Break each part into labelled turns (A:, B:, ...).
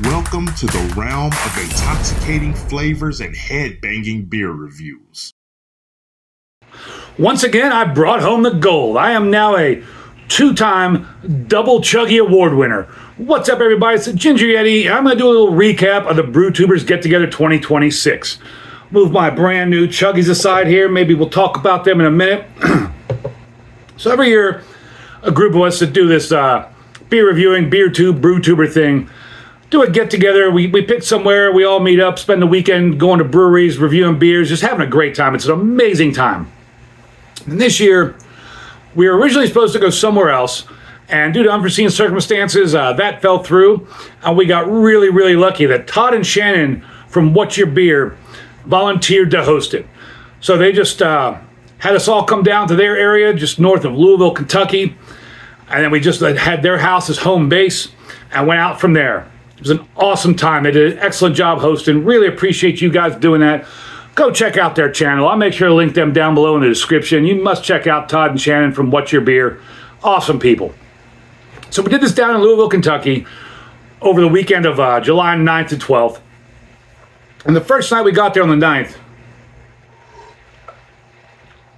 A: Welcome to the realm of intoxicating flavors and head-banging beer reviews.
B: Once again, I brought home the gold. I am now a two-time Double Chuggy Award winner. What's up, everybody? It's Ginger Yeti. I'm going to do a little recap of the Brewtubers Get Together 2026. Move my brand new Chuggies aside here. Maybe we'll talk about them in a minute. So every year, a group of us that do this beer reviewing, Brewtuber thing, do a get-together. We pick somewhere, we all meet up, spend the weekend going to breweries, reviewing beers, just having a great time. It's an amazing time. And this year, we were originally supposed to go somewhere else, and due to unforeseen circumstances, that fell through, and we got really, really lucky that Todd and Shannon from What's Your Beer volunteered to host it. So they just had us all come down to their area, just north of Louisville, Kentucky, and then we just had their house as home base, and went out from there. It was an awesome time. They did an excellent job hosting. Really appreciate you guys doing that. Go check out their channel. I'll make sure to link them down below in the description. You must check out Todd and Shannon from What's Your Beer. Awesome people. So we did this down in Louisville, Kentucky over the weekend of July 9th to 12th. And the first night we got there on the 9th,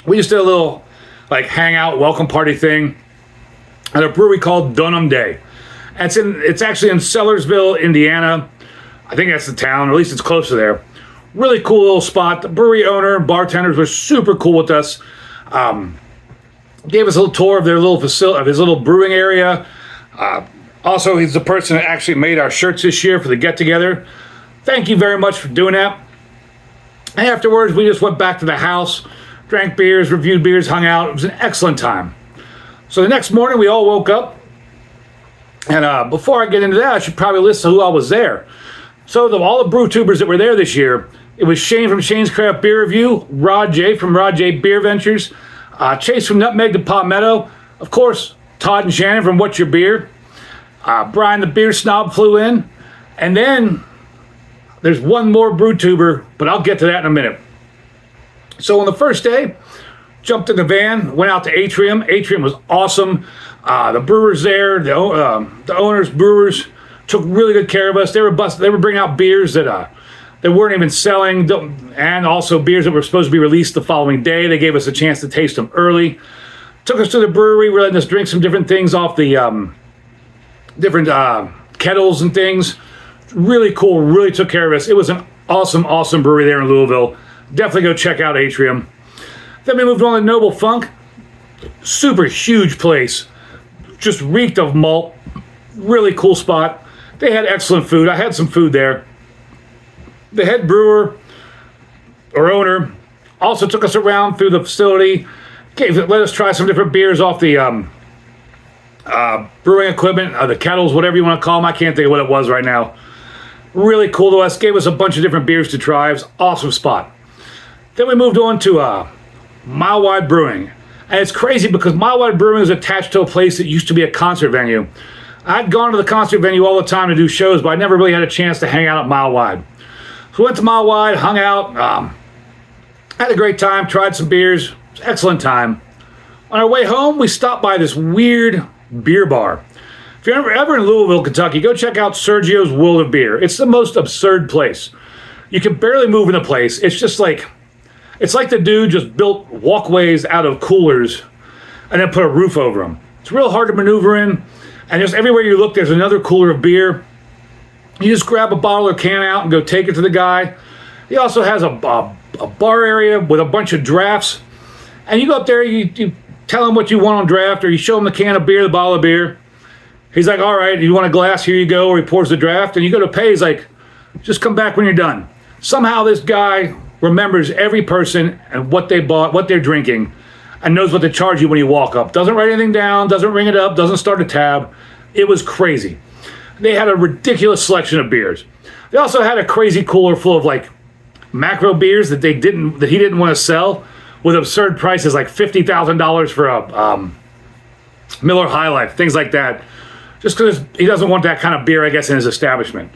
B: we just did a little hangout, welcome party thing at a brewery called Donum Dei. It's actually in Sellersburg, Indiana. I think that's the town, or at least it's close to there. Really cool little spot. The brewery owner and bartenders were super cool with us. Gave us a little tour of their little facility, of his little brewing area. Also, he's the person that actually made our shirts this year for the get-together. Thank you very much for doing that. And afterwards, we just went back to the house, drank beers, reviewed beers, hung out. It was an excellent time. So the next morning, we all woke up. And before I get into that, I should probably list who all was there. So all the Brewtubers that were there this year, it was Shane from Shane's Craft Beer Review, Rod J from Rod J Beer Ventures, Chase from Nutmeg to Palmetto, of course, Todd and Shannon from What's Your Beer, Brian the Beer Snob flew in, and then there's one more Brewtuber, but I'll get to that in a minute. So on the first day, jumped in the van, went out to Atrium. Atrium was awesome. The brewers there, the owners, brewers, took really good care of us. They were bringing out beers that they weren't even selling, and also beers that were supposed to be released the following day. They gave us a chance to taste them early. Took us to the brewery, letting us drink some different things off the different kettles and things. Really cool, really took care of us. It was an awesome, awesome brewery there in Louisville. Definitely go check out Atrium. Then we moved on to Nobel Funk. Super huge place. Just reeked of malt. Really cool spot. They had excellent food. I had some food there. The head brewer or owner also took us around through the facility. Let us try some different beers off the brewing equipment, the kettles, whatever you want to call them. I can't think of what it was right now. Really cool to us. Gave us a bunch of different beers to try. It was an awesome spot. Then we moved on to Milewide Brewing. And it's crazy because Milewide Brewing is attached to a place that used to be a concert venue. I'd gone to the concert venue all the time to do shows, but I never really had a chance to hang out at Milewide. So we went to Milewide, hung out, had a great time, tried some beers. It was an excellent time. On our way home, we stopped by this weird beer bar. If you're ever in Louisville, Kentucky, go check out Sergio's World of Beer. It's the most absurd place. You can barely move in the place. It's like the dude just built walkways out of coolers and then put a roof over them. It's real hard to maneuver in, and just everywhere you look, there's another cooler of beer. You just grab a bottle or can out and go take it to the guy. He also has a bar area with a bunch of drafts, and you go up there, you tell him what you want on draft, or you show him the can of beer, the bottle of beer. He's like, all right, you want a glass? Here you go. Or he pours the draft, and you go to pay. He's like, just come back when you're done. Somehow this guy remembers every person and what they bought, what they're drinking, and knows what to charge you when you walk up. Doesn't write anything down, doesn't ring it up, doesn't start a tab. It was crazy. They had a ridiculous selection of beers. They also had a crazy cooler full of macro beers that he didn't want to sell, with absurd prices like $50,000 for a Miller High Life, things like that. Just because he doesn't want that kind of beer, I guess, in his establishment.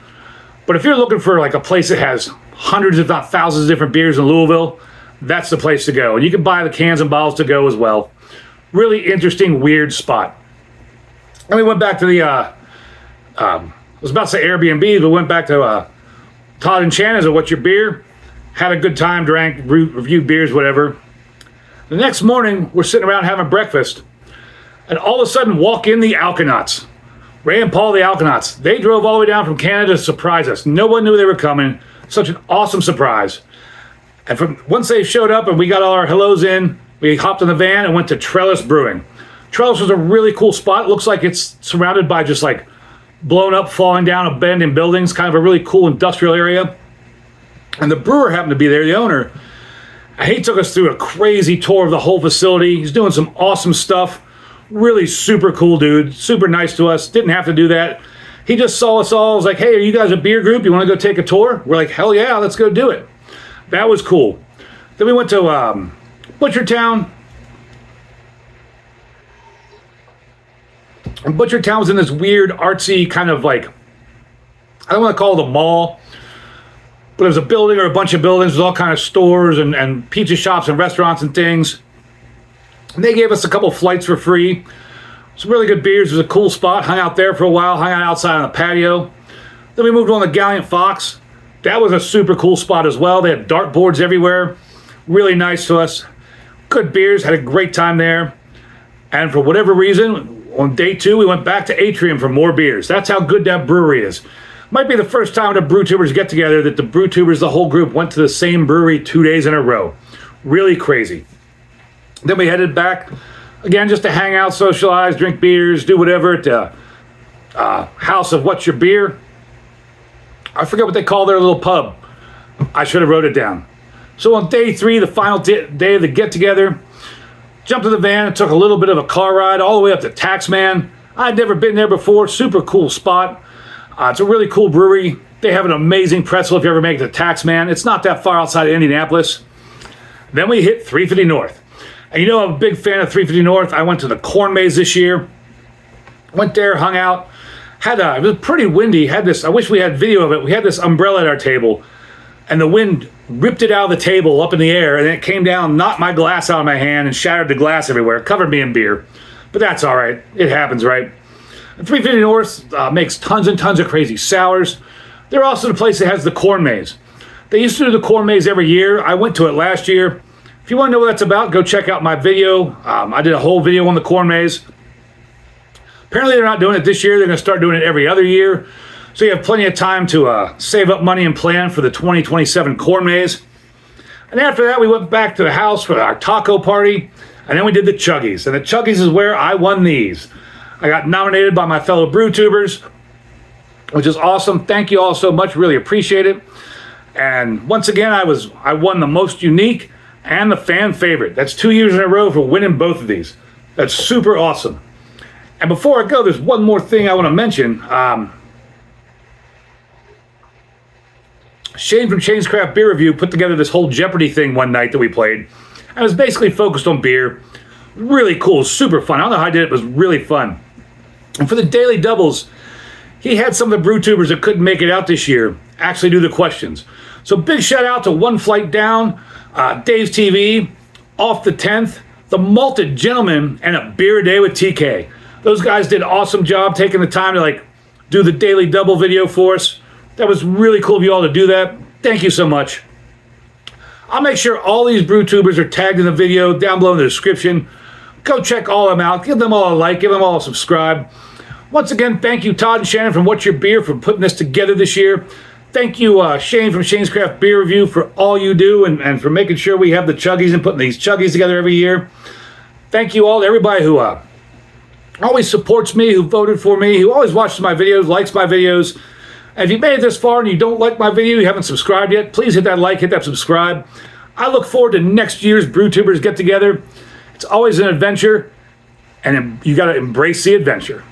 B: But if you're looking for a place that has hundreds, if not thousands, of different beers in Louisville, that's the place to go. And you can buy the cans and bottles to go as well. Really interesting, weird spot. And we went back to the was about to say Airbnb, but went back to Todd and Shannon's at What's Your Beer? Had a good time, drank, reviewed beers, whatever. The next morning, we're sitting around having breakfast, and all of a sudden walk in the Alkanauts. Ray and Paul, the Alkanauts. They drove all the way down from Canada to surprise us. No one knew they were coming. Such an awesome surprise. And once they showed up and we got all our hellos in, we hopped in the van and went to Trellis Brewing. Trellis was a really cool spot. It looks like it's surrounded by just like blown up, falling down, abandoned buildings, kind of a really cool industrial area. And the brewer happened to be there, the owner. And he took us through a crazy tour of the whole facility. He's doing some awesome stuff. Really super cool dude, super nice to us. Didn't have to do that. He just saw us all. Was like, hey, are you guys a beer group? You want to go take a tour? We're like, hell yeah, let's go do it. That was cool. Then we went to Buchertowen. And Buchertowen was in this weird artsy kind of like, I don't want to call it a mall, but it was a building or a bunch of buildings with all kind of stores and pizza shops and restaurants and things. And they gave us a couple flights for free. Some really good beers. It was a cool spot. Hung out there for a while. Hung out outside on the patio. Then we moved on to Gallant Fox. That was a super cool spot as well. They had dartboards everywhere. Really nice to us. Good beers. Had a great time there. And for whatever reason, on day 2, we went back to Atrium for more beers. That's how good that brewery is. Might be the first time at a Brewtubers Get Together that the Brewtubers, the whole group, went to the same brewery 2 days in a row. Really crazy. Then we headed back, again, just to hang out, socialize, drink beers, do whatever at the House of What's Your Beer. I forget what they call their little pub. I should have wrote it down. So on day 3, the final day of the get-together, jumped in the van and took a little bit of a car ride all the way up to Taxman. I'd never been there before. Super cool spot. It's a really cool brewery. They have an amazing pretzel if you ever make it to Taxman. It's not that far outside of Indianapolis. Then we hit 350 North. And you know I'm a big fan of 350 North. I went to the corn maze this year. Went there, hung out. It was pretty windy. I wish we had video of it. We had this umbrella at our table. And the wind ripped it out of the table up in the air. And then it came down, knocked my glass out of my hand, and shattered the glass everywhere. Covered me in beer. But that's all right. It happens, right? And 350 North makes tons and tons of crazy sours. They're also the place that has the corn maze. They used to do the corn maze every year. I went to it last year. If you want to know what that's about, go check out my video. I did a whole video on the corn maze. Apparently they're not doing it this year. They're going to start doing it every other year. So you have plenty of time to save up money and plan for the 2027 corn maze. And after that, we went back to the house for our taco party. And then we did the Chuggies. And the Chuggies is where I won these. I got nominated by my fellow Brewtubers, which is awesome. Thank you all so much. Really appreciate it. And once again, I won the most unique and the fan favorite. That's 2 years in a row for winning both of these. That's super awesome. And before I go, there's one more thing I want to mention. Shane from Shane's Craft Beer Review put together this whole Jeopardy thing one night that we played. And it was basically focused on beer. Really cool, super fun. I don't know how I did it, it was really fun. And for the daily doubles, he had some of the Brewtubers that couldn't make it out this year actually do the questions. So big shout out to One Flight Down, Dave's TV, Off the 10th, The Malted Gentleman, and A Beer a Day with TK. Those guys did an awesome job taking the time to do the daily double video for us. That was really cool of you all to do that. Thank you so much. I'll make sure all these Brewtubers are tagged in the video down below in the description. Go check all of them out. Give them all a like. Give them all a subscribe. Once again, thank you, Todd and Shannon from What's Your Beer for putting this together this year. Thank you, Shane from Shane's Craft Beer Review for all you do and for making sure we have the Chuggies and putting these Chuggies together every year. Thank you all to everybody who always supports me, who voted for me, who always watches my videos, likes my videos. And if you made it this far and you don't like my video, you haven't subscribed yet, please hit that like, hit that subscribe. I look forward to next year's Brewtubers Get Together. It's always an adventure, and you got to embrace the adventure.